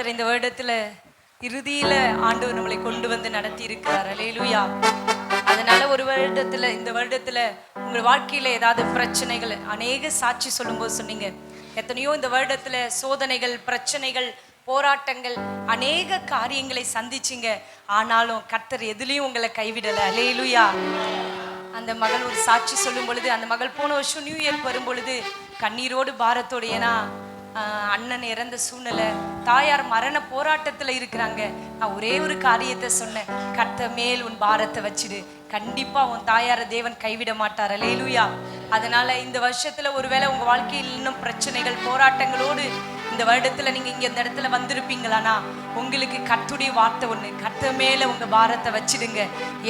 கர்த்தர் இந்த வருடத்துல இறுதியில ஆண்டவர் நம்மளை கொண்டு வந்து நடத்தி இருக்கிறார். அல்லேலூயா. அதனால இந்த வருடத்துல உங்க வாழ்க்கையில ஏதாவது பிரச்சனைகள், அநேக சாட்சி சொல்லும்போது சொன்னீங்க, எத்தனையோ இந்த வருடத்துல சோதனைகள், பிரச்சனைகள், போராட்டங்கள், அநேக காரியங்களை சந்திச்சிங்க. ஆனாலும் கர்த்தர் எதுலயும் உங்களை கைவிடல. அல்லேலூயா. அந்த மகள் ஒரு சாட்சி சொல்லும் பொழுது, அந்த மகள் போன வருஷம் நியூ இயர் வரும் பொழுது கண்ணீரோடு பாரத்தோடு, ஏன்னா அண்ணன் இறந்த சூழ்நிலை, தாயார் மரண போராட்டத்துல இருக்கிறாங்க. நான் ஒரே ஒரு காரியத்தை சொன்னேன், கர்த்தர் மேல் உன் பாரத்தை வச்சிடு, கண்டிப்பா உன் தாயார தேவன் கைவிட மாட்டார். அல்லேலூயா. அதனால இந்த வருஷத்துல ஒருவேளை உங்க வாழ்க்கையில் இன்னும் பிரச்சனைகள், போராட்டங்களோடு இந்த வருடத்துல நீங்க இங்க இந்த இடத்துல வந்திருப்பீங்களானா, உங்களுக்கு கர்த்தருடைய வார்த்தை ஒண்ணு, கர்த்தர் மேல உங்க பாரத்தை வச்சிடுங்க.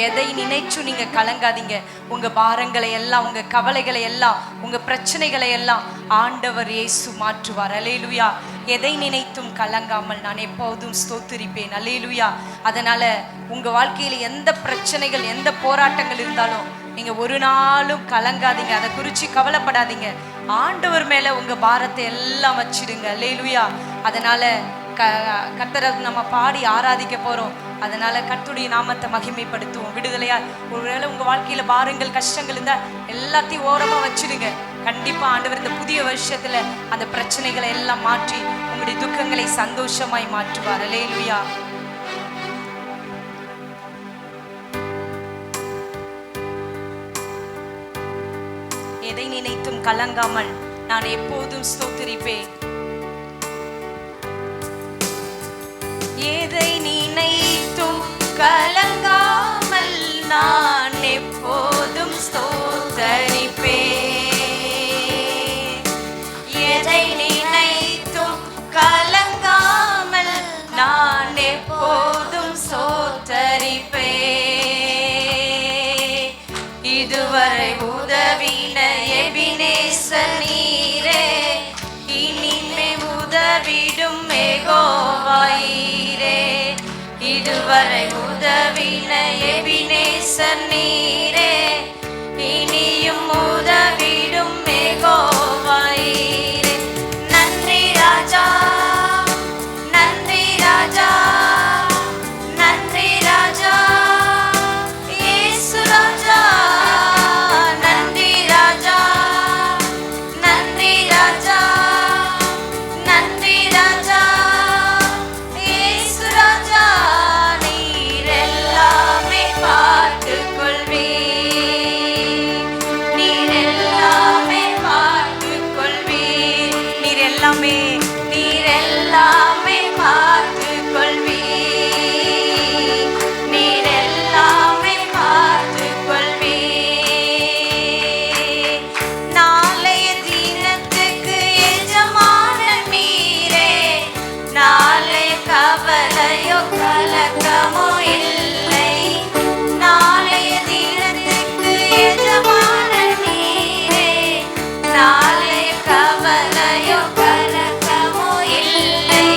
எதை நினைச்சும் நீங்க கலங்காதீங்க. உங்க பாரங்களை எல்லாம், உங்க கவலைகளை எல்லாம், உங்க பிரச்சனைகளை எல்லாம் ஆண்டவர் இயேசு மாற்றுவார். அல்லேலூயா. எதை நினைத்தும் கலங்காமல் நான் எப்போதும் ஸ்தோத்திரிப்பேன். அல்லேலூயா. அதனால உங்க வாழ்க்கையில எந்த பிரச்சனைகள், எந்த போராட்டங்கள் இருந்தாலும் நீங்க ஒரு நாளும் கலங்காதீங்க, அதை குறிச்சு கவலைப்படாதீங்க. ஆண்டவர் மேல உங்க பாரத்தை எல்லாம் வச்சிடுங்க. அல்லேலூயா. அதனால கர்த்தரை நம்ம பாடி ஆராதிக்க போறோம். அதனால கர்த்தருடைய நாமத்தை மகிமைப்படுத்துவோம். விடுதலையா ஒருவேளை உங்க வாழ்க்கையில பாருங்கள், கஷ்டங்கள் இருந்தா எல்லாத்தையும் ஓரமா வச்சிடுங்க. கண்டிப்பா ஆண்டவர் இந்த புதிய வருஷத்துல அந்த பிரச்சனைகளை எல்லாம் மாற்றி உங்களுடைய துக்கங்களை சந்தோஷமாய் மாற்றுவார். அல்லேலூயா. எதை நினைத்தும் கலங்காமல் நான் எப்போதும் ஸ்தோத்திரிப்பேன். எதை நினைத்தும் கலங்காமல் நான் எப்போதும் ஸ்தோத்திரிப்பேன். எதை நினைத்தும் கலங்காமல் நான் எப்போதும் ஸ்தோத்திரிப்பேன். இதுவரை உதவின எபினேசர் நீரே, இனிமே உதவிடும் யெகோவா ஈரே. இதுவரை உதவின எபினேசர் நீரே, இனியும் உதவிடும் யெகோவா ஈரே. நன்றி ராஜா, நன்றி ராஜா, நன்றி ராஜா, இயேசு ராஜா. நன்றி ராஜா, நன்றி ராஜா, நன்றி ராஜா, இயேசு ராஜா. நீர் எல்லாமே பார்த்துக் கொள்வீர், நீர் எல்லாமே பார்த்துக் கொள்வீர், நீர் எல்லாமே, நீர் எல்லாமே பார்த்துக் கொள்வீர், நீர் எல்லாமே பார்த்துக் கொள்வீர். நாளைய தினத்துக்கு எஜமானன் நீரே, நாளைய கவலையோ கலக்கமோ இல்லை. நாளைய தினத்துக்கு எஜமானன் நீரே, நாளைய கவலையோ கலக்கமோ இல்லை.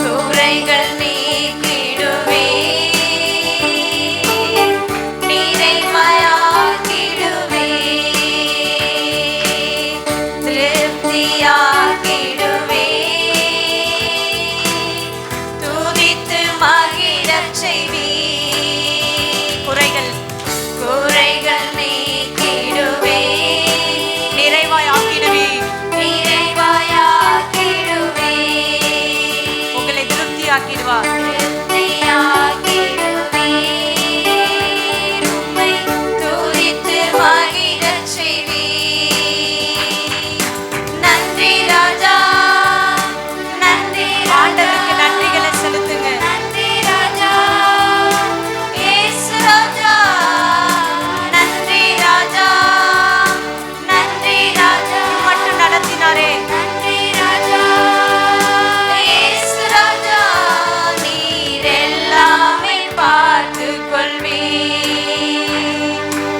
குறைகள் நீக்கிடுவீர், நிறைவாக்கிடுவீர், திருப்தியாக்கிடுவீர், துதித்து மகிழச் செய்வீர். குறைகள், குறைகள் நீக்கிடுவீர், நிறைவாய் ஆக்கிடுவீர், நிறைவாய் ஆக்கிடுவீர், உங்களை திருப்தி ஆக்கிடுவார், திருப்தி ஆக்கிடுவீர், உம்மை துதித்து மகிழச் செய்வீர். நன்றி ராஜா, நன்றி ஆண்டவருக்கு நன்றிகளை செலுத்துங்க. நன்றி ராஜா, இயேசு ராஜா. நன்றி ராஜா, நன்றி ராஜா, மட்டும் நடத்தினாரே. நன்றி ராஜா, இயேசு ராஜா. நீர் எல்லாமே பார்த்துக் கொள்வீர்,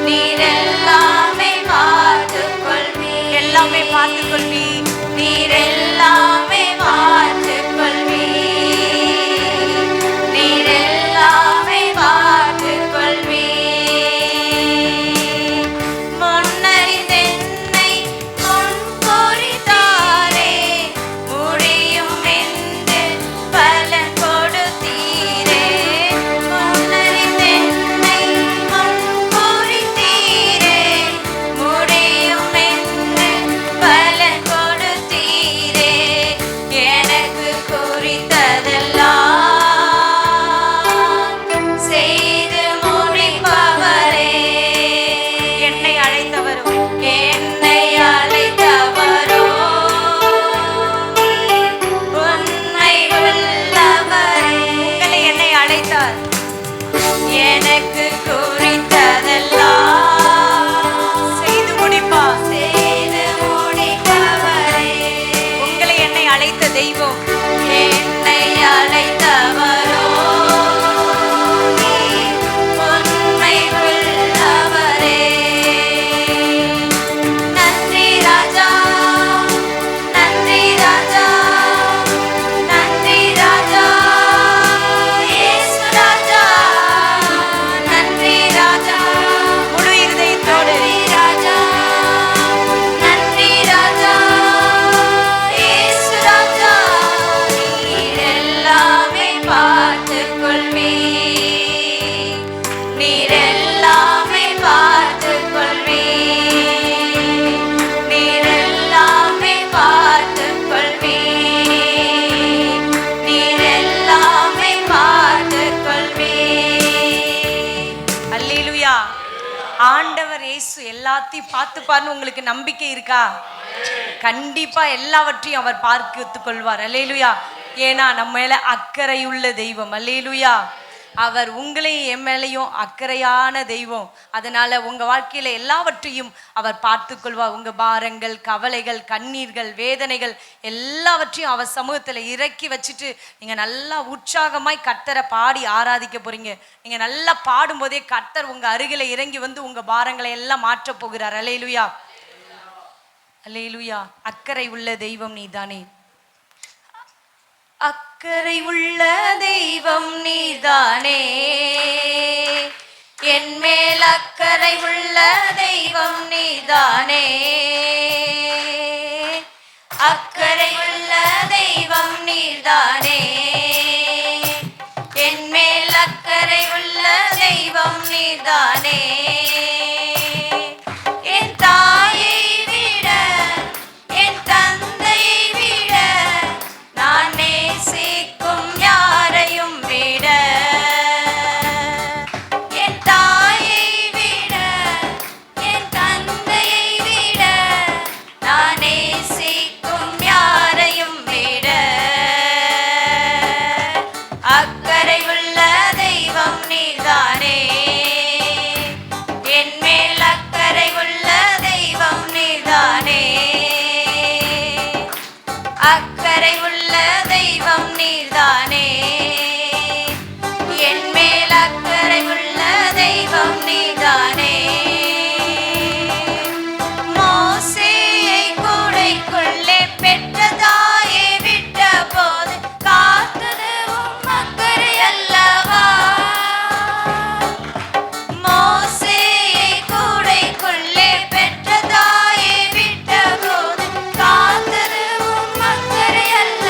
நீர் எல்லாமே பார்த்துக் கொள்வீர், எல்லாமே பார்த்துக் கொள்வீர், நீர் எல்லாமே பார்த்துக் கொள்வீர், நீர் எல்லாமே பார்த்துக் கொள்வீர். முன்னறிந்தென்னை முன்பொறித்தாரே, முடியும் என்று பல ஆண்டவர் இயேசு எல்லாத்தையும் பார்த்துப்பார்னு உங்களுக்கு நம்பிக்கை இருக்கா? கண்டிப்பா எல்லாவற்றையும் அவர் பார்த்துக் கொள்வார். அல்லேலூயா. ஏன்னா நம்ம மேல அக்கறையுள்ள தெய்வம். அல்லேலூயா. அவர் உங்களையும் என் மேலையும் அக்கறையான தெய்வம். அதனால உங்க வாழ்க்கையில எல்லாவற்றையும் அவர் பார்த்து கொள்வார். உங்க பாரங்கள், கவலைகள், கண்ணீர்கள், வேதனைகள் எல்லாவற்றையும் அவர் சமூகத்துல இறக்கி வச்சுட்டு நீங்க நல்லா உற்சாகமாய் கர்த்தரை பாடி ஆராதிக்க போறீங்க. நீங்க நல்லா பாடும்போதே கர்த்தர் உங்க அருகில இறங்கி வந்து உங்க பாரங்களை எல்லாம் மாற்ற போகிறார். அல்லேலூயா. அல்லேலூயா. அக்கறை உள்ள தெய்வம் நீதானே. அக்கறை உள்ள தெய்வம் நீதானே, என் மேல் அக்கறை உள்ள தெய்வம் நீதானே. அக்கறை உள்ள தெய்வம் நீதானே, என் மேல் அக்கறை உள்ள தெய்வம் நீதானே. என் தாயை விட, என் தந்தையை விட, நான் நேசிக்கும் யாரையும் விட, என் தாயை விட, என் தந்தையை விட, நான் நேசிக்கும் யாரையும் விட, அக்கறை உள்ள தெய்வம் நீதானே, என் மேல் அக்கறை உள்ள தெய்வம் நீதானே. அக்கறை உள்ள தெய்வம் நீதானே, என் மேல் அக்கறை உள்ள தெய்வம் நீதானே. மோசேயை கூடைக்குள்ளே பெற்ற தாயை விட்ட போது காத்தது உம் அக்கறை அல்லவா. மோசேயை கூடைக்குள்ளே பெற்ற தாயை விட்ட போது காத்தது உம் அக்கறை அல்லவா.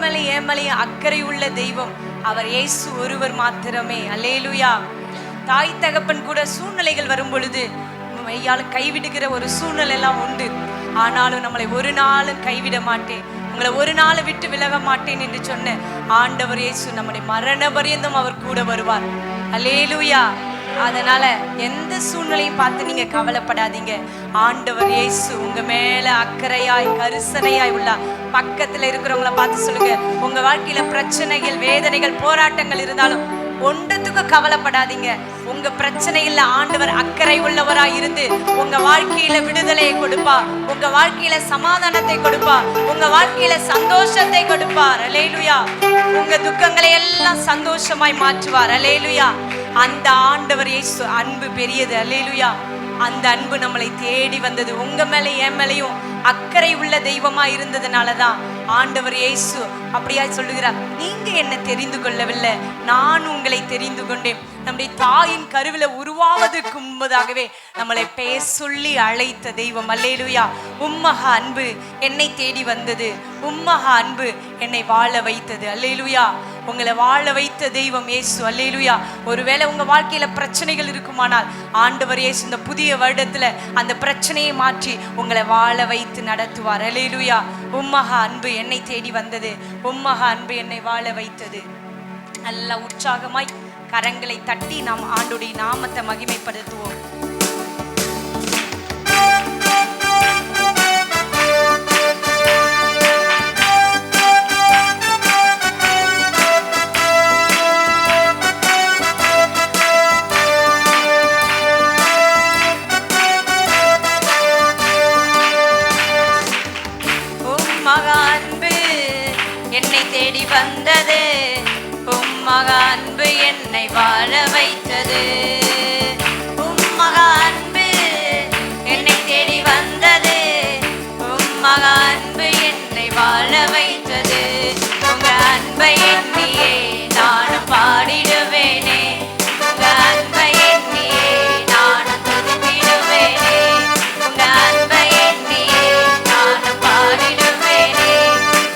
மேலே என் மேலேயும் அக்கறை உள்ள தெய்வம் அவர் இயேசு ஒருவர் மாத்திரமே. அல்லேலூயா. தாய் தகப்பன் கூட சூழ்நிலைகள் வரும் பொழுது மையால் கைவிடுகிற ஒரு சூழ்நிலை எல்லாம் உண்டு. ஆனாலும் நம்மளை ஒரு நாளும் கைவிட மாட்டேன், உங்களை ஒரு நாள் விட்டு விலக மாட்டேன் என்று சொன்ன ஆண்டவர் இயேசு நம்முடைய மரண பரியந்தம் அவர் கூட வருவார். அல்லேலூயா. அதனால எந்த சூழ்நிலையும் பார்த்து நீங்க கவலைப்படாதீங்க. ஆண்டவர் இயேசு உங்க மேல அக்கறையாய் கரிசனையாய் உள்ள. பக்கத்துல இருக்கிறவங்கள பார்த்து சொல்லுங்க, உங்க வாழ்க்கையில பிரச்சனைகள், வேதனைகள், போராட்டங்கள் இருந்தாலும் ஒன்றத்துக்கு கவலைப்படாதீங்க. உங்க பிரச்சனையில ஆண்டவர் அக்கறை உள்ளவராய் இருந்து உங்க வாழ்க்கையில விடுதலையை கொடுப்பா, உங்க வாழ்க்கையில சமாதானத்தை கொடுப்பா, உங்க வாழ்க்கையில சந்தோஷத்தை கொடுப்பார். அல்லேலூயா. உங்க துக்கங்களை எல்லாம் சந்தோஷமாய் மாற்றுவார். அல்லேலூயா. அந்த ஆண்டவர் இயேசு அன்பு பெரியது. அல்லேலூயா. அந்த அன்பு நம்மளை தேடி வந்தது. உங்க மேலே என் மேலையும் அக்கறை உள்ள தெய்வமா இருந்ததுனாலதான் ஆண்டவர் இயேசு அப்படியா சொல்லுகிறார், நீங்க என்ன தெரிந்து கொள்ளவில்லை, நான் உங்களை தெரிந்து கொண்டேன். நம்முடைய தாயின் கருவில உருவாவதற்கு முன்பதாகவே நம்மளை பெயர் சொல்லி அழைத்த தெய்வம். அல்லேலூயா. உம்மக அன்பு என்னை தேடி வந்தது, உம்மக அன்பு என்னை வாழ வைத்தது. அல்லேலூயா. உங்களை வாழ வைத்த தெய்வம் இயேசு. அல்லேலூயா. ஒருவேளை உங்க வாழ்க்கையில பிரச்சனைகள் இருக்குமானால் ஆண்டவர் இயேசு இந்த புதிய வருடத்துல அந்த பிரச்சனையை மாற்றி உங்களை வாழ வைத்து நடத்துவார். அல்லேலூயா. உம்மக அன்பு என்னை தேடி வந்தது, உம்மக அன்பு என்னை வாழ வைத்தது. நல்ல உற்சாகமாய் கரங்களை தட்டி நாம் ஆண்டுடைய நாமத்தை மகிமைப்படுத்துவோம். என்னை தேடி வந்தது, உம்மக அன்பு என்னை வாழ வைத்தது. உம்மக அன்பு என்னை தேடி வந்தது, உம்மக அன்பு என்னை வாழ வைத்தது. உங்க அன்பை எண்ணியே நானும் பாடிடுவேனே, உங்க அன்பை எண்ணியே நானும் துதித்திடுவேனே, உங்க அன்பை எண்ணியே நானும் பாடிடுவேனே,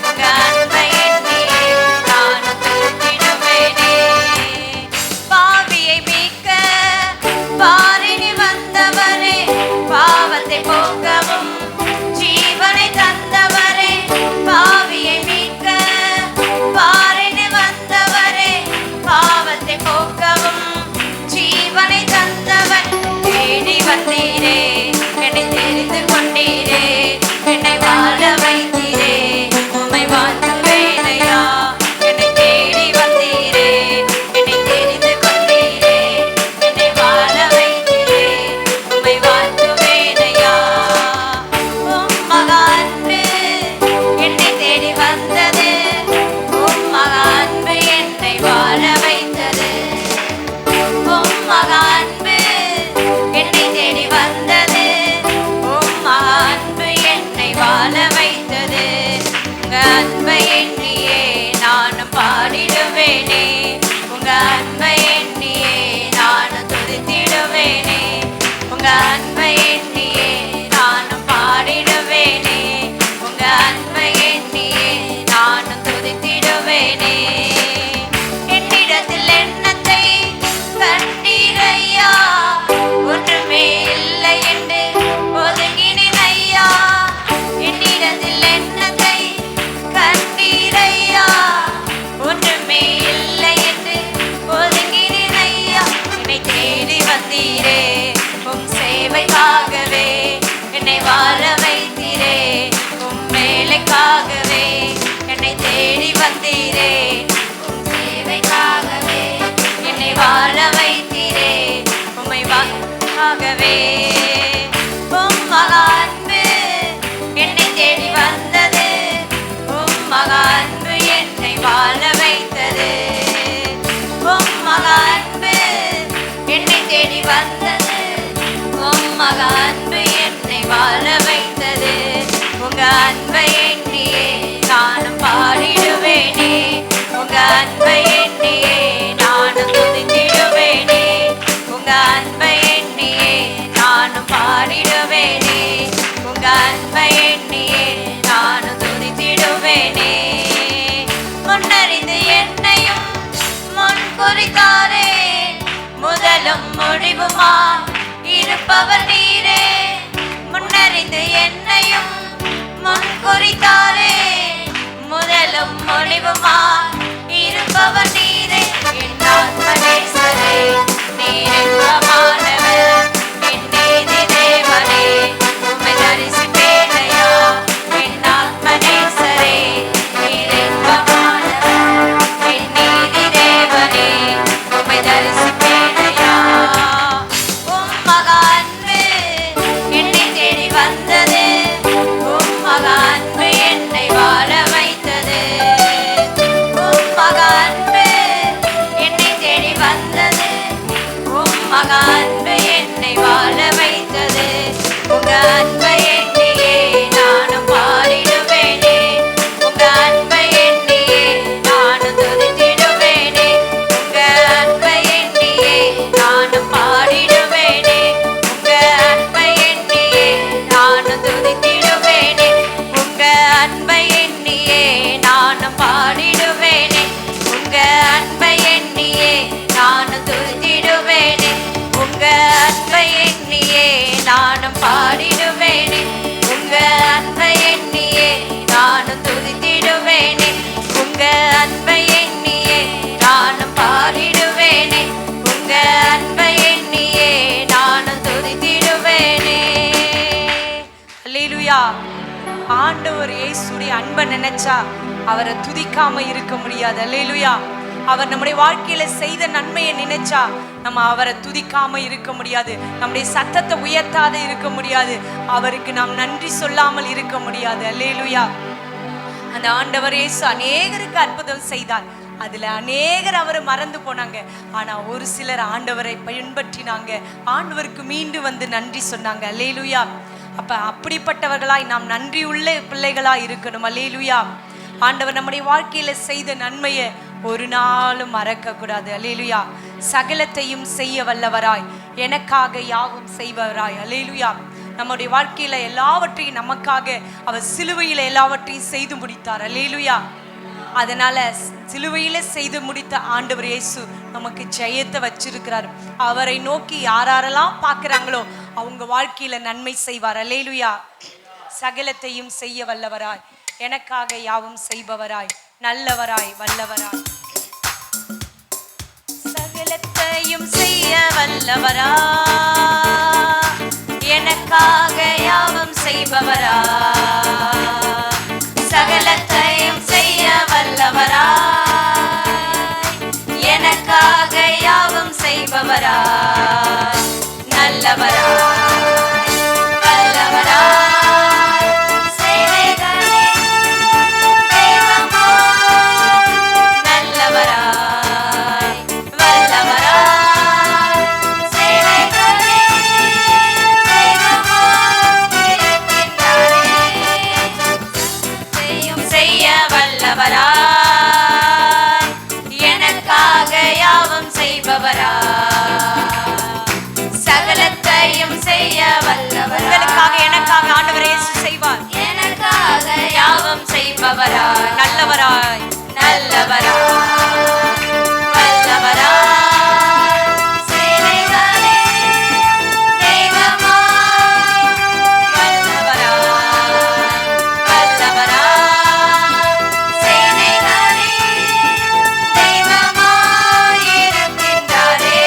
உங்க அன்பை எண்ணியே நானும் துதித்திடுவேனே. பாவியை மீட்க பாரினி வந்தவரே, பாவத்தை போக்கவும் ஜீவனை தந்தவரே. பாவியை மீட்க பாரினி வந்தவரே, பாவத்தை போக்கவும் ஜீவனை தந்தவர். தேடி வந்தீரே, என்னை தெரிந்து கொண்டீரே, என்னை வாழ வைத்தீரே, உம்மை வாழ்த்துவேனையா. என்னை தேடி வந்தீரே, என்னை தெரிந்து கொண்டீரே, என்னை வாழ வைத்தீரே, உம்மை வாழ்த்துவேனையா. உம்மக அன்பு என்னை தேடி வந்தது, உம்மக அன்பு என்னை வாழ வைத்தது. உம்மக அன்பு என்னை தேடி வந்தது, உம்மக அன்பு என்னை வாழ வைத்தது. உங்க அன்பை எண்ணியே நானும் பாடிடுவேனே, உங்க அன்பை எண்ணியே நானும் துதித்திடுவேனே, உங்க அன்பை எண்ணியே நானும் பாடிடுவேனே, உங்க அன்பை எண்ணியே நானும் துதித்திடுவேனே. என்னிடத்தில் எண்ணத்தை கண்டீரையா, ஒன்றுமே இல்லை என்று ஒதுங்கினேன் ஐயா. என்னிடத்தில் எண்ணத்தை கண்டீரையா, ஒன்றுமே இல்லை என்று ஒதுங்கினேன் ஐயா. என்னை தேடி வந்தீரே, உம் சேவைக்காகவே என்னை வாழ வைத்தீரே, உம் வேலைக்காகவே என்னை தேடி வந்தீரே, உம் சேவைக்காகவே என்னை வாழ வைத்தீரே, உம்மை வாழவே. உம்மக அன்பு என்னை தேடி வந்தது, உம்மக அன்பு என்னை வாழ வைத்தது. உம்மக அன்பு என்னை தேடி வந்தது, உம்மக அன்பு என்னை வாழ வைத்தது. உங்க அன்பை எண்ணியே நானும் பாடிடுவேனே, உங்க அன்பை எண்ணியே நானும் துதித்திடுவேனே, உங்க அன்பை எண்ணியே நானும் பாடிடுவேனே, உங்க அன்பை எண்ணியே நானும் துதித்திடுவேனே. முடிவுமா இருப்பவர் நீரே, முன்னறிந்து என்னையும் முன் குறித்தாரே, முதலும் முடிவுமா இருப்பவர் நீரே, என் ஆத்மநேசரே நீரென்பமானவர், என் நீதி தேவனே உம்மை தரிசிப்பேனையா, என் ஆத்மநேசரே நீரென்பமானவர், என் நீதி தேவனே உம்மை தரிசிப்பேனையா. உம் மகா அன்பு என்னை தேடி வந்தது, உம் மகா அன்பு என்னை வாழ வைத்தது, உம் மகா அன்பு என்னை தேடி வந்தது, உம் மகா அன்பு என்னை வாழ வைத்தது. உங்க அன்பை எண்ணியே நானும் பாடிடுவேனே, உங்க அன்பை எண்ணியே நானும் துதித்திடுவேனே, உங்க அன்பை எண்ணியே நானும் பாடிடுவேனே, உங்க அன்பை எண்ணியே நானும் துதித்திடுவேனே, உங்க அன்பை எண்ணியே நானும் பாடிடுவேனே, உங்க அன்பை எண்ணியே நானும் துதித்திடுவேனே, உங்க அன்பை எண்ணியே நானும் பாடிடுவேனே, உங்க அன்பை எண்ணியே நானும் துதித்திடுவேனே, உங்க அன்பை எண்ணியே நானும் பாடிடுவேனே, உங்க அன்பை எண்ணியே நானும் துதித்திடுவேனே. அல்லேலூயா. ஆண்டவர் இயேசுடைய அன்பை நினைச்சா அவரை துதிக்காம இருக்க முடியாது. அல்லேலூயா. அவர் நம்முடைய வாழ்க்கையில செய்த நன்மையை நினைச்சா நம்ம அவரை துதிக்காம இருக்க முடியாது. நம்முடைய சத்தத்தை உயர்த்தாத இருக்க முடியாது. அவருக்கு நாம் நன்றி சொல்லாமல் இருக்க முடியாது. அல்லேலூயா. அந்த ஆண்டவர் இயேசு அநேகருக்கு அற்புதம் செய்தார். அதுல அநேகர் அவரை மறந்து போனாங்க. ஆனா ஒரு சிலர் ஆண்டவரை பின்பற்றினாங்க. ஆண்டவருக்கு மீண்டும் வந்து நன்றி சொன்னாங்க. அல்லேலூயா. அப்ப அப்படிப்பட்டவர்களாய் நாம் நன்றி உள்ள பிள்ளைகளாய் இருக்கணும். அல்லேலூயா. ஆண்டவர் நம்முடைய வாழ்க்கையில செய்த நன்மையை ஒரு நாளும் மறக்க கூடாது. அல்லேலூயா. சகலத்தையும் செய்ய வல்லவராய், எனக்காக யாவும் செய்பவராய். அல்லேலூயா. நம்முடைய வாழ்க்கையில எல்லாவற்றையும் நமக்காக அவர் சிலுவையில எல்லாவற்றையும் செய்து முடித்தார். அல்லேலூயா. அதனால சிலுவையில செய்து முடித்த ஆண்டவர் இயேசு நமக்கு ஜெயத்தை வச்சிருக்கிறார். அவரை நோக்கி யாரெல்லாம் பார்க்கிறாங்களோ அவங்க வாழ்க்கையில நன்மை செய்வார். அல்லேலூயா. சகலத்தையும் செய்ய வல்லவராய், எனக்காக யாவும் செய்பவராய், நல்லவராய், வல்லவராய், சகலத்தையும் செய்ய வல்லவரா, எனக்காக யாவும் செய்பவரா, சகலத்தையும் செய்ய வல்லவரா, எனக்காக யாவும் செய்பவரா, நல்லவரா, வல்லவரா, எனக்காக யாவும் செய்பவரா, சகலத்தையும் செய்ய வல்லவரா, உங்களுக்காக எனக்காக ஆண்டவர் இயேசு செய்வார். எனக்காக யாவும் செய்பவரா, நல்லவராய், நல்லவரா, வல்லவரா, சேனைகளே தெய்வமாய், வல்லவரா, வல்லவரா, சேனைகளே தெய்வமாய் இருக்கின்றாரே,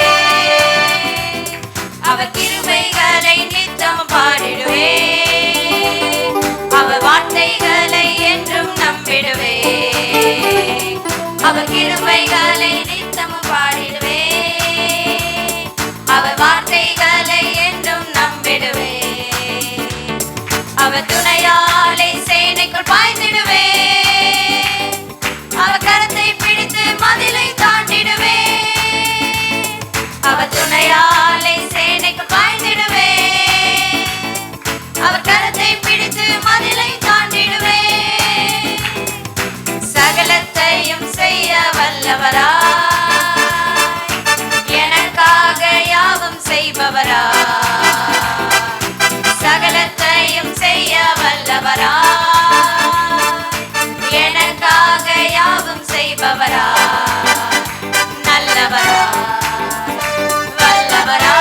அவர் கிருபைகளை நித்தம் பாடிடுவே, அவர் வார்த்தைகளை என்றும் நம்பிடுவே, அவர் கிருபைகளை நித்தமும் பாடிடுவே, அவர் வார்த்தைகளை என்றும் நம்பிடுவே, அவர் துணையாலே சேனைக்குள் பாய்ந்திடுவே, அவர் கரத்தை பிடித்து மதிலை தாண்டிடுவே, அவர் துணையாலே சேனைக்குள் பாய்ந்திடுவே, அவர் கரத்தை பிடித்து மதிலை தாண்டிடுவே, சகலத்தையும் செய்ய வல்லவரா, எனக்காக யாவும் செய்பவரா, சகலத்தையும் செய்ய வல்லவரா, எனக்காக யாவும் செய்பவரா, நல்லவரா, வல்லவரா,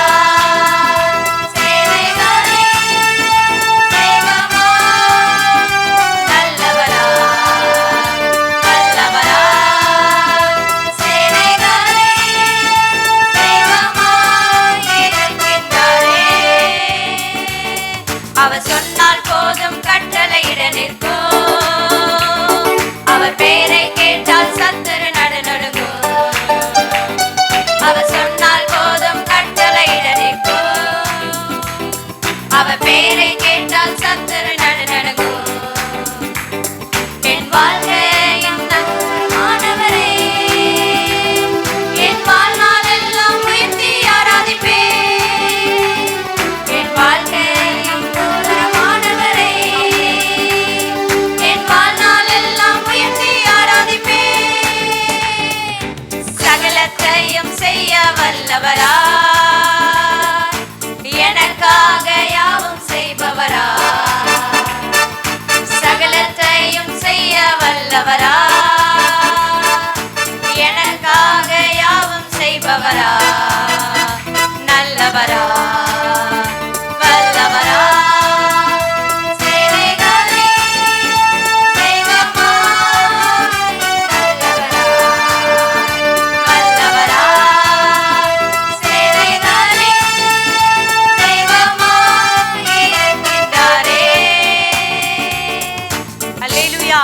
அல்லேலூயா.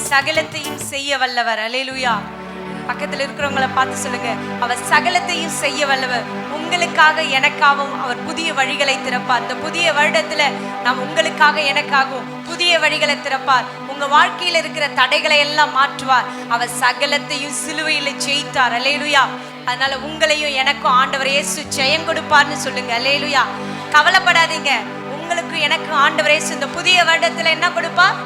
சகலத்தையும் செய்ய வல்லவர். அல்லேலூயா. பக்கத்தில் இருக்கிறவங்கள பார்த்து சொல்லுங்க, அவர் சகலத்தையும் செய்ய வல்லவர். உங்களுக்காக எனக்காகவும் அவர் புதிய வழிகளை திறப்பார். இந்த புதிய வருடத்துல நாம் உங்களுக்காக எனக்காகவும் புதிய வழிகளை திறப்பார். உங்க வாழ்க்கையில் இருக்கிற தடைகளை எல்லாம் மாற்றுவார். அவர் சகலத்தையும் சிலுவையில் ஜெயித்தார். அல்லேலூயா. அதனால உங்களையும் எனக்கும் ஆண்டவர் இயேசு ஜெயம் கொடுப்பார்னு சொல்லுங்க. அல்லேலூயா. கவலைப்படாதீங்க, உங்களுக்கு எனக்கு ஆண்டவர் இயேசு இந்த புதிய வருடத்துல என்ன கொடுப்பார்?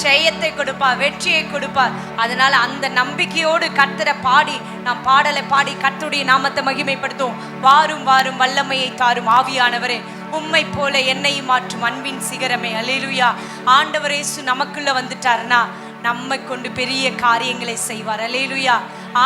ஜெயத்தை கொடுப்பார், வெற்றியை கொடுப்பார். அதனால அந்த நம்பிக்கையோடு கர்த்தரை பாடி, நாம் பாடலை பாடி கர்த்தருடைய நாமத்தை மகிமைப்படுத்தும். வாரும் வாரும் வல்லமையை தாரும் ஆவியானவரே, உம்மை போல என்னையும் மாற்றும் அன்பின் சிகரமே. அல்லேலூயா. ஆண்டவர் இயேசு நமக்குள்ள வந்துட்டாருன்னா நம்மை கொண்டு பெரிய காரியங்களை செய்வார். அல்லேலூயா.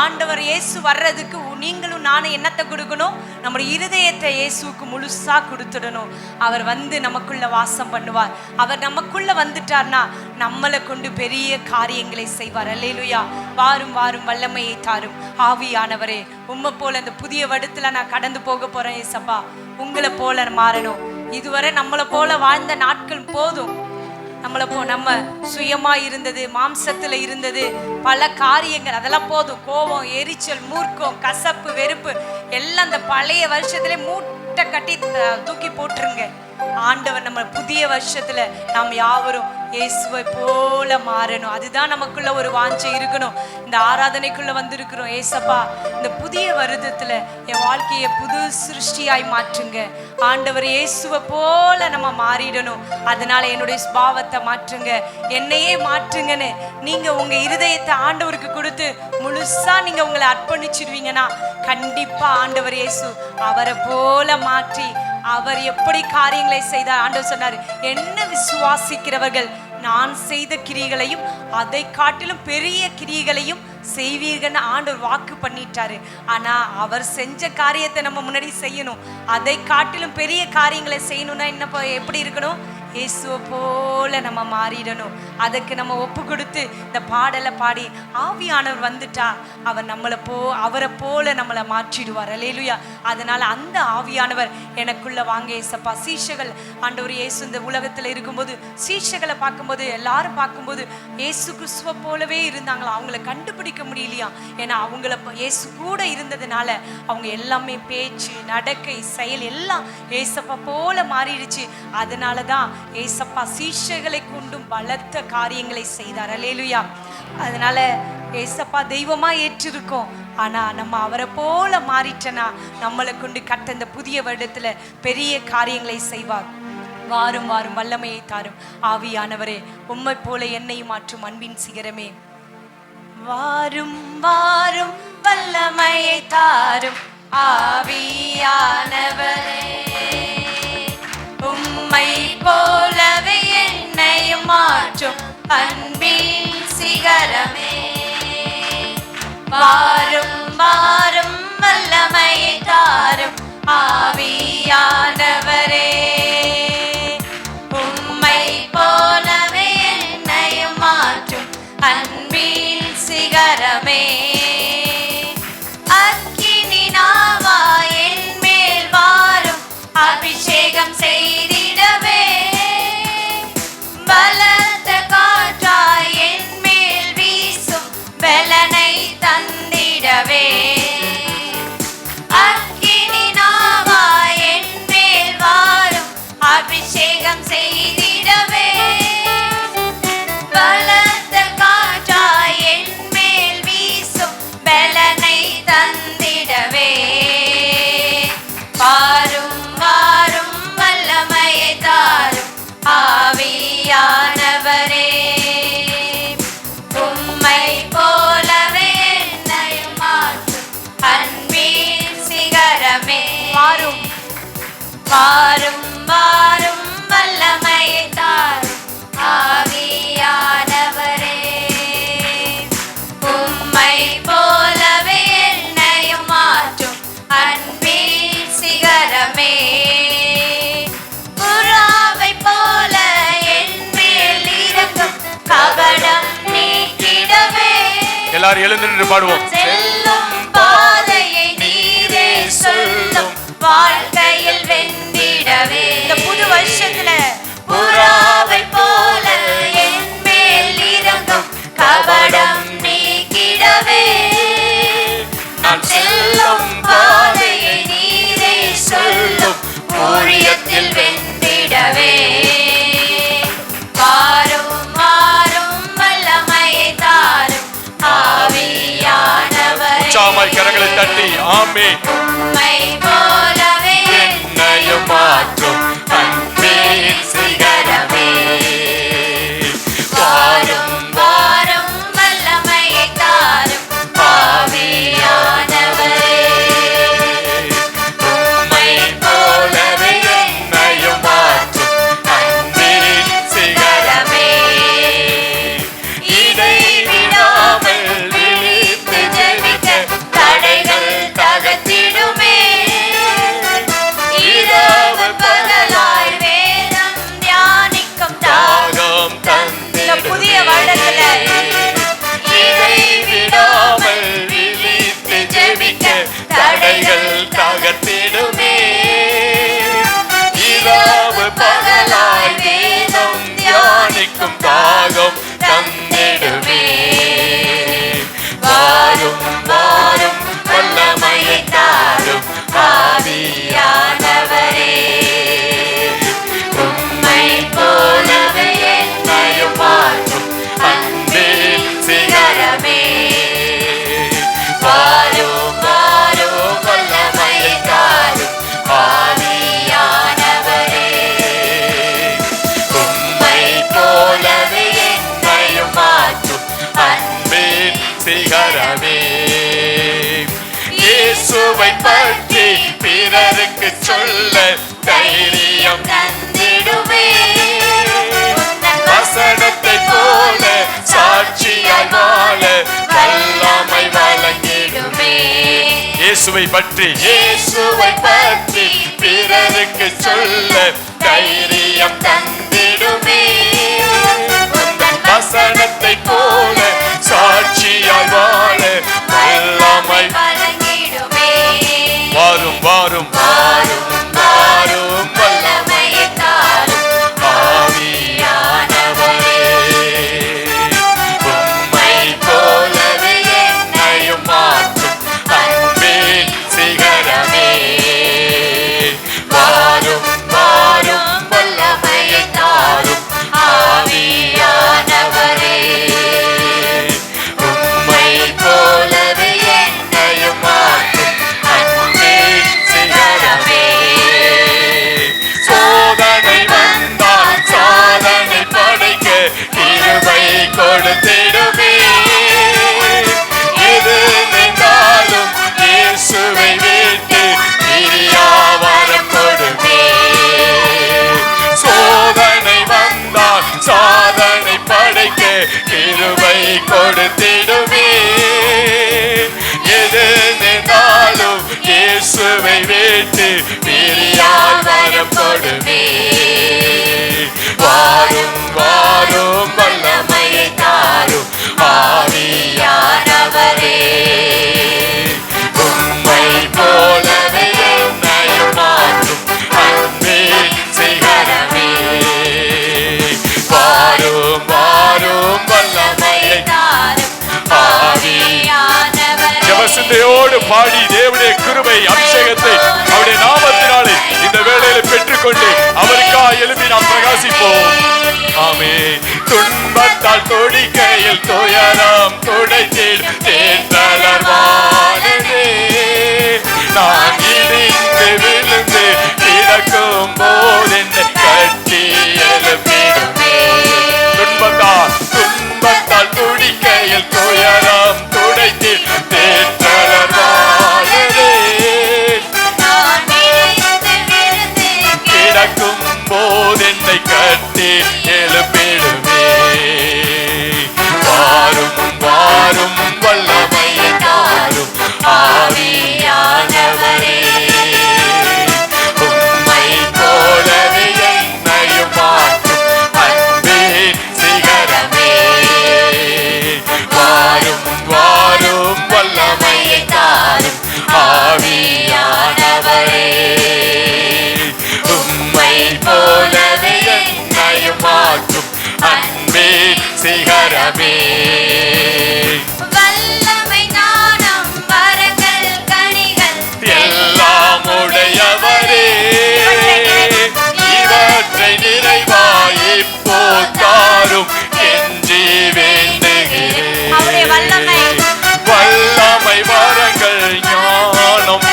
ஆண்டவர் இயேசு வர்றதுக்கு நீங்களும் நானும் என்னத்தை கொடுக்கணும்? நம்முடைய இருதயத்தை இயேசுக்கு முழுசா கொடுத்துடணும். அவர் வந்து நமக்குள்ள வாசம் பண்ணுவார். அவர் நமக்குள்ள வந்துட்டார்னா நம்மளை கொண்டு பெரிய காரியங்களை செய்வார். அல்லேலூயா. வாரும் வாரும் வல்லமையை தாரும் ஆவியானவரே, உம்மை போல இந்த புதிய வருடத்துல நான் கடந்து போக போறேன் ஏசப்பா. உங்களை போல மாறணும். இதுவரை நம்மளை போல வாழ்ந்த நாட்கள் போதும். நம்ம சுயமா இருந்தது, மாம்சத்துல இருந்தது, பல காரியங்கள், அதெல்லாம் போதும். கோபம், எரிச்சல், மூர்க்கம், கசப்பு, வெறுப்பு எல்லாம் அந்த பழைய வருஷத்துல மூட்டை கட்டி தூக்கி போட்டுருங்க. ஆண்டவர் நம்ம புதிய வருஷத்துல நாம் யாவரும் இயேசுவை போல மாறணும். அதுதான் நமக்குள்ள ஒரு வாஞ்சை இருக்கணும். இந்த ஆராதனைக்குள்ள வந்திருக்கிறோம். ஏசப்பா, இந்த புதிய வருடத்துல என் வாழ்க்கையை புது சிருஷ்டியாய் மாற்றுங்க. ஆண்டவர் இயேசுவை போல நம்ம மாறிடணும். அதனால என்னுடைய சுபாவத்தை மாற்றுங்க, என்னையே மாற்றுங்கன்னு நீங்க உங்க இருதயத்தை ஆண்டவருக்கு கொடுத்து முழுசா நீங்க உங்களை அர்ப்பணிச்சிடுவீங்கன்னா கண்டிப்பா ஆண்டவர் இயேசு அவரை போல மாற்றி, அவர் எப்படி காரியங்களை செய்தார். ஆண்டவர் சொன்னார், என்ன விசுவாசிக்கிறவர்கள் நான் செய்த கிரியைகளையும் அதை காட்டிலும் பெரிய கிரியைகளையும் செய்வீர்கள்னு ஆண்டவர் வாக்கு பண்ணிட்டாரு. ஆனா அவர் செஞ்ச காரியத்தை நம்ம முன்னாடி செய்யணும். அதை காட்டிலும் பெரிய காரியங்களை செய்யணும்னா என்ன எப்படி இருக்கணும்? இயேசுவை போல நம்ம மாறிடணும். அதுக்கு நம்ம ஒப்பு கொடுத்து இந்த பாடலை பாடி ஆவியானவர் வந்துட்டா அவர் அவரை போல நம்மளை மாற்றிடுவார். அல்லேலூயா. அதனால அந்த ஆவியானவர் எனக்குள்ள வாங்க ஏசப்பா. சீஷைகள் ஆண்டவர் இயேசு இந்த உலகத்துல இருக்கும்போது சீஷைகளை பார்க்கும்போது எல்லாரும் பார்க்கும்போது இயேசு கிறிஸ்துவை போலவே இருந்தாங்களா, அவங்கள கண்டுபிடிக்க முடியலையா. ஏன்னா அவங்கள இயேசு கூட இருந்ததுனால அவங்க எல்லாமே பேச்சு, நடக்கை, செயல் எல்லாம் ஏசப்பா போல மாறிடுச்சு. அதனாலதான் ஏசப்பா சீஷைகளை கொண்டும் பலத்த காரியங்களை செய்தார். அல்லேலூயா. அதனால ஏசப்பா தெய்வமா ஏற்றிருக்கோம். ஆனா நம்ம அவரை போல மாறிட்டனா நம்மளை கொண்டு கட்ட இந்த புதிய வருடத்துல பெரிய காரியங்களை செய்வார். வாரும் வாரும் வல்லமையை தாரும் ஆவியானவரே, உம்மை போல என்னையும் மாற்றும் அன்பின் சிகரமே. வாரும் வாரும் வல்லமையை தாரும் ஆவியானவரே, உம்மை போலவே என்னையும் மாற்றும் அன்பின் சிகரமே. வாரும் வாரும் வல்லமையை தாரும் ஆவியானவரே, உம்மை போலவே என்னையும் மாற்றும் அன்பின் சிகரமே. அக்கினி நாவா என் மேல் வாரும் அபிஷேகம் செய்திடவே, பலத்த காற்றாய் என் மேல் வீசும் பலனை தந்திடவே. அக்கினி நாவா என் மேல் வாரும் அபிஷேகம் செய்திடவே, பலத்த காற்றாய் என் மேல் வீசும் பலனை தந்திடவே. வாரும் வாரும் வல்லமையை தாரும் ஆவியானவரே, உம்மை போலவே என்னையும் மாற்றும் அன்பின் சிகரமே. வாரும் வாரும் வாரும் வல்லமையை தாரும் ஆவியானவரே, உம்மை போலவே என்னையும் மாற்றும் அன்பின் சிகரமே. புறாவை போல என் மேல் இறங்கும் கபடம் நீக்கிடவே, எல்லாரும் எழுந்து நின்று பாடுவோம். செல்லும் பாதையை நீரே சொல்லும் வாழ்க்கையில் வென்றிடவே. இந்த புது வருஷத்துல புறாவை போல என் மேல் ஆமே உம்மை போலவே என்னையும் மாற்றும் அன்பின் சிகரமே வாரும் வாரும் வல்லமையை தாரும் ஆவியானவரே. உம்மை போலவே என்னையும் மாற்றும் அன்பின் சிகரமே இடைவிடாமல் விழித்து ஜெபிக்க தடைகள் தகர்த்திடுமே. இரவு பகலாய் வேதம் தியானிக்கும் தாகம் இந்த புதிய வருடத்துல இடைவிடாமல் விழித்து ஜெபிக்க தடைகள் தகர்த்திடுமே இரவு பகலாய் வேதம் தியானிக்கும் தாகம் தந்திடுமே வாரும் வாரும் வல்லமையை தாரும் ஆவியானவரே உம்மை போலவே என்னையும் மாற்றும் அன்பின் சிகரமே வாரும் வாரும் வல்லமையை தாரும் ஆவியானவரே உம்மை போலவே என்னையும் மாற்றும் அன்பின் சிகரமே இயேசுவை பற்றி பிறருக்கு சொல்ல தைரியம் தந்திடுமே. வசனத்தை போல சாட்சியாய் வாழ வல்லமை வழங்கிடுமே இயேசுவை பற்றி பிறருக்கு சொல்ல தைரியம் தந்திடுமே வசனத்தை போல சாட்சியாய் வாழ வல்லமை வழங்கிடுமே. வாரும் வாரும் வாரும் வாரும் வல்லமையை தாரும் ஆவியானவரே உம்மை போலவே என்னையும் மாற்றும் அன்பின் சிகரமே வாரும் வாரும் வல்லமையை தாரும் ஆவியானவரே உம்மை போலவே என்னையும் மாற்றும் அன்பின் சிகரமே சோதனை வந்தால் சாதனை படைக்க கிருபை கொடுத்திடுமே எது நின்றாலும் இயேசுவை விட்டு பிரியாவரம் கொடுமே சோதனை வந்தால் சாதனை படைக்க கிருபை கொடுத்திடுமே எது நின்றாலும் இயேசுவை விட்டு பிரியால் வரம் கொடுமே வாரும் வாரும் வல்லமையை தாரும் ஆவியானவரே உம்மை போலவே என்னையும் மாற்றும் அன்பின் சிகரமே வாரும் வாரும் வல்லமையை தாரும் ஆவியானவரே. ஜெபசிந்தையோடு பாடி தேவனுடைய கிருபை அபிஷேகத்தை அவருடைய நாமத்தினாலே இந்த வேளையில பெற்றுக்கொண்டு அவருக்காக எழுப்பி நாம் பிரகாசிப்போம் ஆமே துன்பத்தால் தொடிக்கையில் துயரம் துடைத்திடும் தேற்றலர்வானதே நான் இடிந்து விழுந்து கிடக்கும் போது என்னை கட்டி எழுப்பிடுமே துன்பத்தால் துடிக்கையில் துயரம் துடைத்திடும் தேற்றலர்வானதே நான் இணைந்து விழுந்து கிடக்கும் போது என்னை கட்டி எழுப்பிடுமே வாரும் வாரும் வல்லமையை தாரும் ஆவியானவரே உம்மை போலவே என்னையும் மாற்றும் அன்பின் சிகரமே வாரும் வாரும் வல்லமையை தாரும் ஆவியானவரே உம்மை போலவே என்னையும் மாற்றும் அன்பின் சிகரமே வல்லமை ஞானம் வரங்கள் கனிகள் எல்லாம் உடையவரே இவற்றை நிறைவாய் இப்போ தாரும் என்று வேண்டுகிறேன் அவருடைய வல்லமை வல்லமை வரங்கள் ஞானம்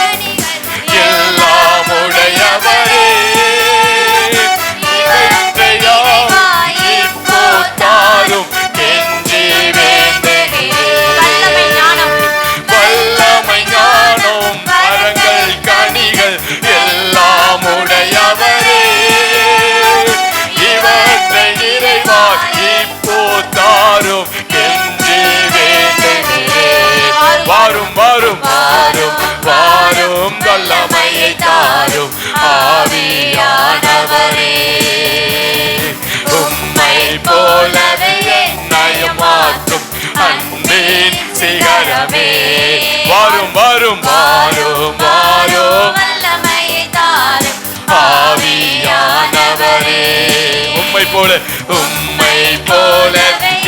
வரமே வரும் வரும் வாரும் வாரும் வல்லமையை தாரும் ஆவியானவரே உம்மை போல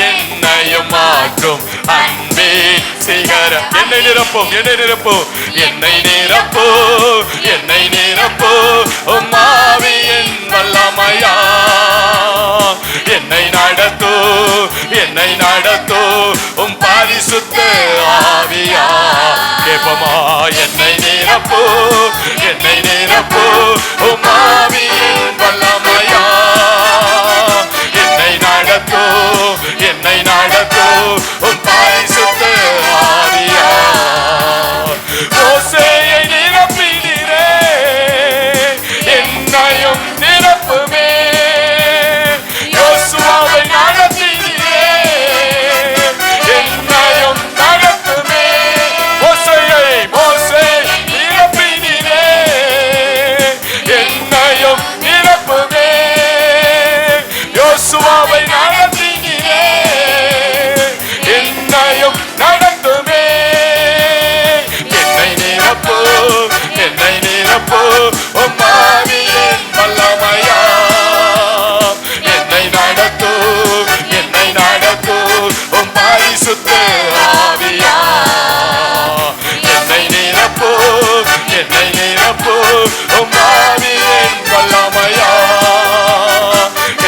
என்னையும் மாற்றும் அன்பே சிகரம் என்னை நிரப்பும் என்னை நிரப்பும் உம் ஆவியின் வல்லமையா என்னை நடத்தோ உம் பரிசுத்த ஆவியா கேப்பமா என்னை நிரப்போ உம் ஆவியின் வல்லமையா என்னை நடத்தோ உம் பரிசுத்த ஆவியா மோசேயை நிரப்பினீரே என்னையும் நிரப்புமே யோசுவாவை நடத்தினீரே என்னையும் நடத்துமே மோசே நிரப்பினீரே என்னையும் நிரப்புமே யோசுவாவை நடத்தினீரே என்னையும் நடத்துமே என்னை நிரப்போ உம் ஆவியின் வல்லமையா என்னை நடத்தோ உம் பரிசுத்த ஆவியா என்னை நிரப்போ உம் ஆவியின் வல்லமையா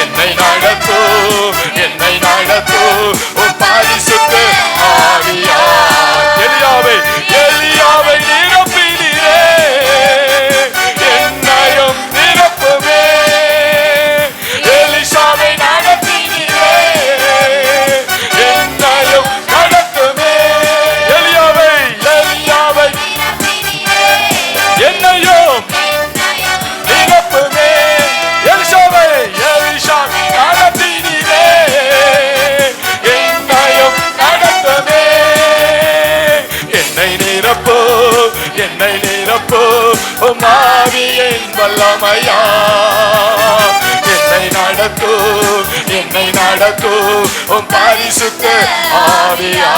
என்னை நடத்தோ உம் பரிசுத்த ஆவியா எலியாவை நிரப்பினீரே என்னையும் நிரப்புமே எலிசாவை நடத்தினீரே என்னையும் நடத்துமே எலியாவை என்னையும் நிரப்புமே எலிசா நடத்தினீரே என்னையும் நடத்துமே என்னை நிரப்போ உம் ஆவியின் வல்லமையா என்னை நடத்தோ உம் பரிசுத்த ஆவியா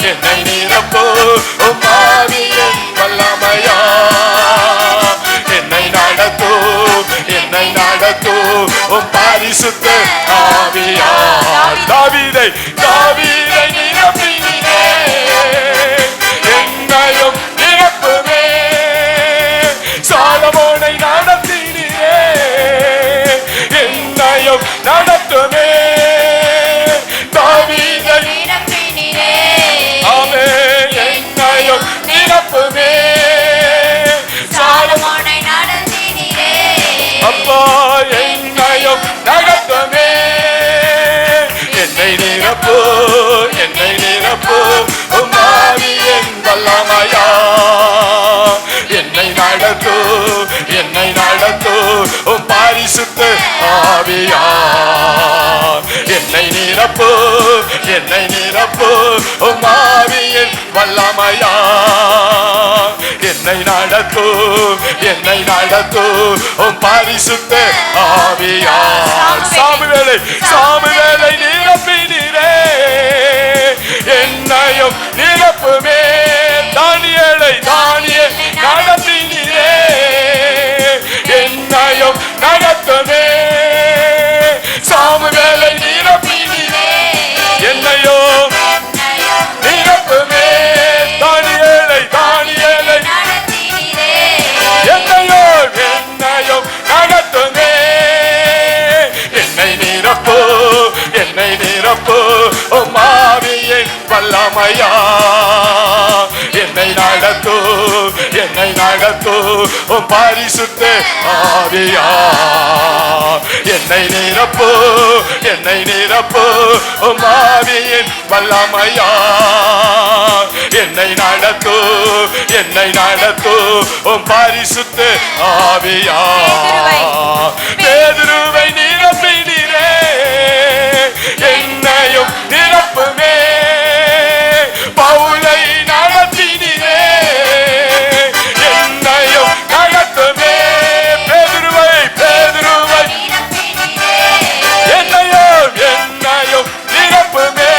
என்னை நிரப்போ உம் ஆவியின் வல்லமையா என்னை நடத்தோ உம் பரிசுத்த ஆவியா தாவீதை நிரப்பினீரே என்னையும் நிரப்புமே சாலமோனை நடத்தினீரே என்னையும் நடத்துமே தாவீதை நிரப்பினீரே ஆமே என்னையும் நிரப்புமே சாலமோனை நடத்தினீரே அப்பா என்னையும் நடத்துமே என்னை நிரப்போ உம் ஆவியின் வல்லமையா என்னை நடத்தோ உம் பரிசுத்த ஆவியா என்னை நிரப்போ உம் ஆவியின் வல்லமையா என்னை நடத்தோ உம் பரிசுத்த ஆவியா சாமுவேலை நிரப்பினீரே என்னையும் நிரப்புமே தானியேலை நடத்தினீரே என்னையும் நடத்துமே சாமுவேலை நிரப்பினீரே என்னையும் நிரப்புமே தானியேலை நடத்தினீரே என்னையும் நடத்துமே என்னை நிரப்போ உம் ஆவியின் வல்லமையா என்னை நடத்தோ உம் பரிசுத்த ஆவியா என்னை நிரப்போ உம் ஆவியின் வல்லமையா என்னை நடத்தோ உம் பரிசுத்த ஆவியா பேதுருவை நிரப்பினீரே என்னையும் நிரப்புமே பவுலை நடத்தினீரே என்னையும் நடத்துமே பேதுருவை நிரப்பினீரே என்னையும் நிரப்புமே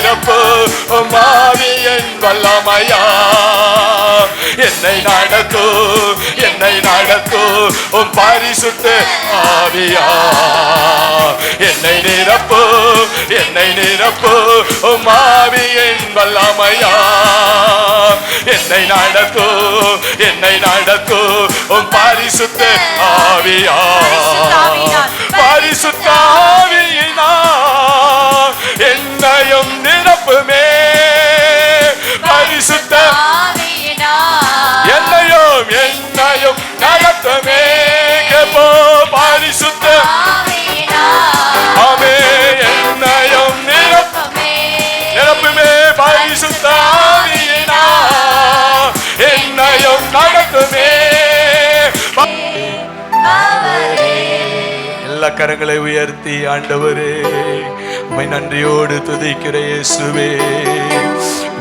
நிரப்பு மாவியின் வல்லமையா என்னை நடத்து பரிசுத்த ஆவியா என்னை நிரப்பு மாவியின் வல்லமையா என்னை நடத்து பரிசுத்த ஆவியா பரிசுத்த ஆவியினால் என்னையும் நிரப்புமே பரிசுத்த என்னையும் நடத்துமே கேப்போ பரிசுத்த ஆமே என்னையும் நிரப்புமே பரிசுத்த ஆவியினால் என்னையும் நடத்துமே. எல்லா கரங்களை உயர்த்தி ஆண்டவரே உம்மை நன்றியோடு துதிக்கிற இயேசுவே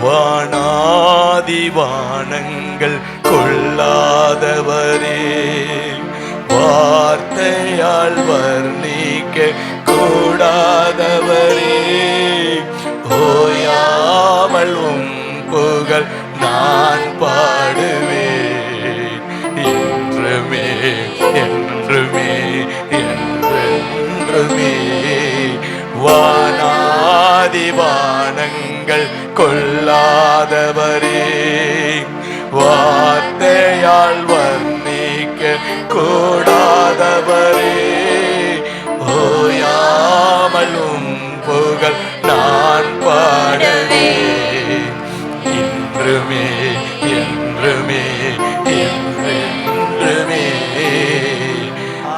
வானாதி வானங்கள் கொள்ளாதவரே வார்த்தையால் வர்ணிக்க கூடாதவரே ஓயாமல் உம் புகழ் நான் பாடுவேன் என்றுமே என்றுமே என்றென்றுமே வானாதி வானங்கள் கொள்ளாதவரே வார்த்தையால் வர்ணிக்க கூடாதவரே ஓயாமலும் புகழ் நான் பாடவே இன்றுமே என்றுமே என்றென்றுமே.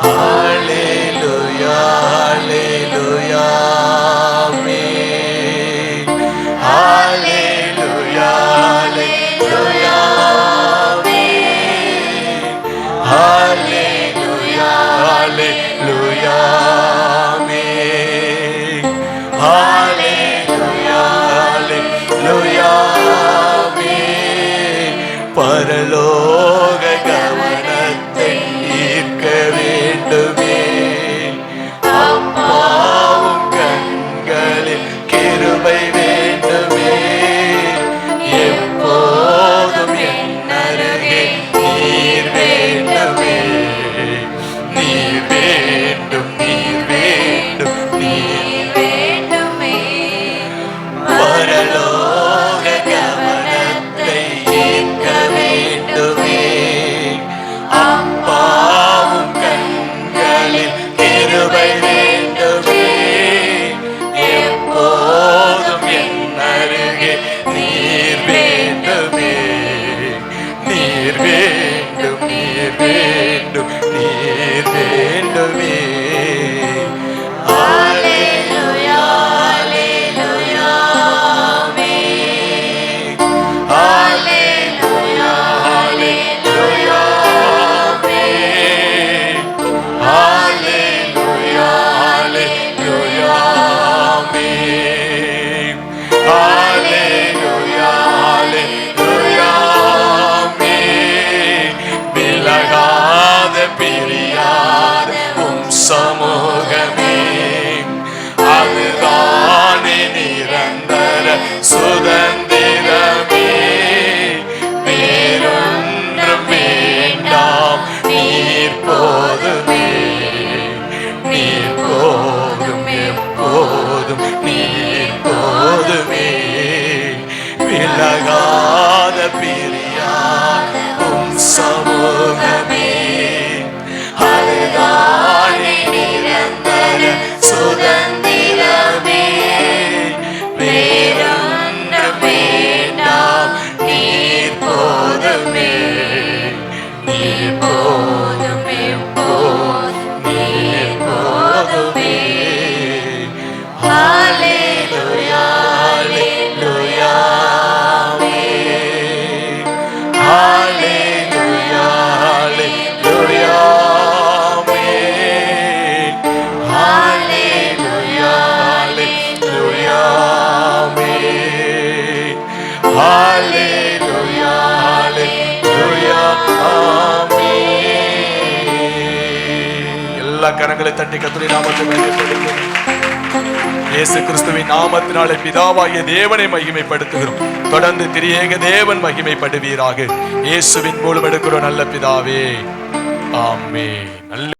ஹல்லேலூயா ஹல்லேலூயா ஆமென் ஹல்லேலூயா ஹல்லேலூயா ஆமென் ஹல்லேலூயா ஹல்லேலூயா ஆமென் ஹல்லேலூயா ஹல்லேலூயா ஆமென். பரலோக கவனத்தை ஈர்க்க வேண்டுமே அப்பாவும் கண்களில் கிருபை வேண்டுமே எப்போதும் என் அருகே நீர் வேண்டுமே நீர் வேண்டும் நீர் வேண்டும் நீர் வேண்டுமே பரலோக கவனத்தை ஈர்க்க வேண்டுமே அப்பாவும் கண்களில் கிருபை வேண்டுமே எப்போதும் என் அருகே நீர் வேண்டுமே நீர் வேண்டும் நீர் வேண்டும் நீர் வேண்டுமே. ஹல்லேலூயா ஹல்லேலூயா ஆமென் ஹல்லேலூயா ஹல்லேலூயா ஆமென் ஹல்லேலூயா ஹல்லேலூயா ஆமென் ஹல்லேலூயா ஹல்லேலூயா ஆமென். விலகாத பிரியாத உம் சமூகமே அதுதானே நிரந்தர சுதந்திரமே வேறொன்றும் வேண்டாம் நீர் போதுமே நீர் போதும் எப்போதும் நீர் போதுமே விலகாத பிரியாத உம் சமூகமே அதுதானே நிரந்தர சுதந்திரமே வேறொன்றும் வேண்டாம் நீர் போதுமே நீர் போதும் எப்போதும் நீர் போதுமே. ஹல்லேலூயா ஹல்லேலூயா ஆமென் ஹல்லேலூயா ஹல்லேலூயா ஆமென் ஹல்லேலூயா ஹல்லேலூயா ஆமென் ஹல்லேலூயா ஹல்லேலூயா ஆமென். எல்லா கரங்களை தட்டி கர்த்தருடைய நாமத்தை மகிமைப்படுத்துங்கள். இயேசு கிறிஸ்துவின் நாமத்தினாலே பிதாவாகிய தேவனை மகிமைப்படுத்துகிறோம். தொடர்ந்து திரியேக தேவன் மகிமைப்படுவீராக. இயேசுவின் மூலம் எடுக்கிறோம் நல்ல பிதாவே, ஆமென். நல்ல